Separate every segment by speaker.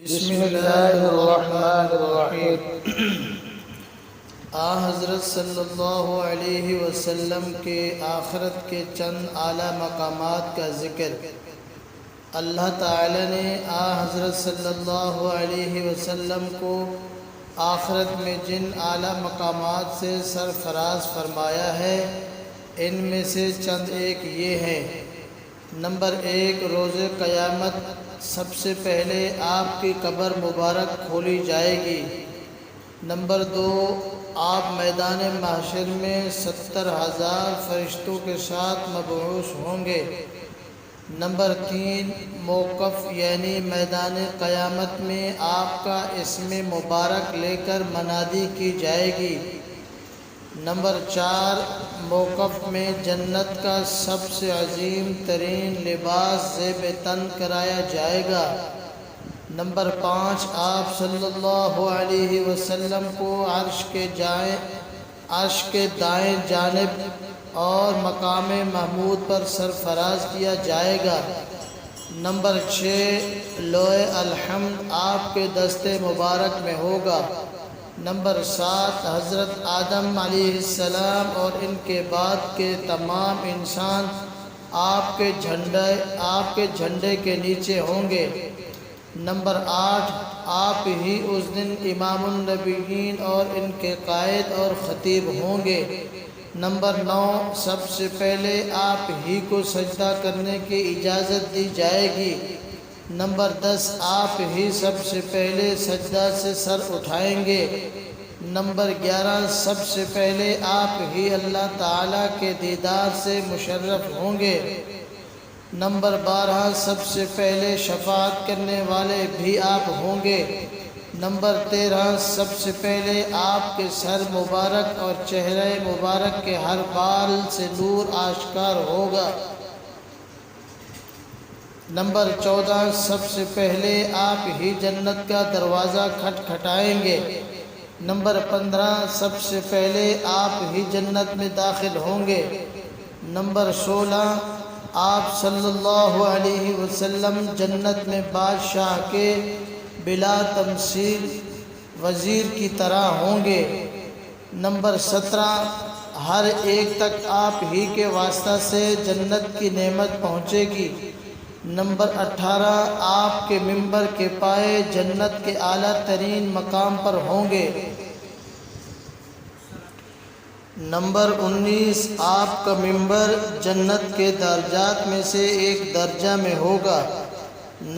Speaker 1: بسم اللہ الرحمن الرحیم۔ حضرت صلی اللہ علیہ وسلم کے آخرت کے چند اعلیٰ مقامات کا ذکر۔ اللہ تعالی نے حضرت صلی اللہ علیہ وسلم کو آخرت میں جن اعلیٰ مقامات سے سرفراز فرمایا ہے ان میں سے چند ایک یہ ہیں۔ نمبر 1، روز قیامت سب سے پہلے آپ کی قبر مبارک کھولی جائے گی۔ نمبر 2، آپ میدان محشر میں 70,000 فرشتوں کے ساتھ مبعوث ہوں گے۔ نمبر 3، موقف یعنی میدان قیامت میں آپ کا اسم مبارک لے کر منادی کی جائے گی۔ نمبر 4، موقف میں جنت کا سب سے عظیم ترین لباس زیب تن کرایا جائے گا۔ نمبر 5، آپ صلی اللہ علیہ وسلم کو عرش کے دائیں جانب اور مقام محمود پر سرفراز کیا جائے گا۔ نمبر 6، لوح الحمد آپ کے دست مبارک میں ہوگا۔ نمبر 7، حضرت آدم علیہ السلام اور ان کے بعد کے تمام انسان آپ کے جھنڈے کے نیچے ہوں گے۔ نمبر 8، آپ ہی اس دن امام النبیین اور ان کے قائد اور خطیب ہوں گے۔ نمبر 9، سب سے پہلے آپ ہی کو سجدہ کرنے کی اجازت دی جائے گی۔ نمبر 10، آپ ہی سب سے پہلے سجدہ سے سر اٹھائیں گے۔ نمبر 11، سب سے پہلے آپ ہی اللہ تعالیٰ کے دیدار سے مشرف ہوں گے۔ نمبر 12، سب سے پہلے شفاعت کرنے والے بھی آپ ہوں گے۔ نمبر 13، سب سے پہلے آپ کے سر مبارک اور چہرہ مبارک کے ہر بال سے نور آشکار ہوگا۔ نمبر 14، سب سے پہلے آپ ہی جنت کا دروازہ کھٹکھٹائیں گے۔ نمبر 15، سب سے پہلے آپ ہی جنت میں داخل ہوں گے۔ نمبر 16، آپ صلی اللہ علیہ وسلم جنت میں بادشاہ کے بلا تمثیل وزیر کی طرح ہوں گے۔ نمبر 17، ہر ایک تک آپ ہی کے واسطہ سے جنت کی نعمت پہنچے گی۔ نمبر 18، آپ کے ممبر کے پائے جنت کے اعلیٰ ترین مقام پر ہوں گے۔ نمبر 19، آپ کا ممبر جنت کے درجات میں سے ایک درجہ میں ہوگا۔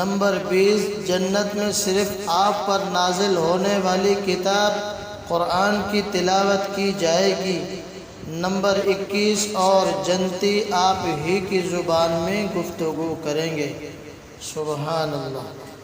Speaker 1: نمبر 20، جنت میں صرف آپ پر نازل ہونے والی کتاب قرآن کی تلاوت کی جائے گی۔ نمبر 21، اور جنتی آپ ہی کی زبان میں گفتگو کریں گے۔ سبحان اللہ۔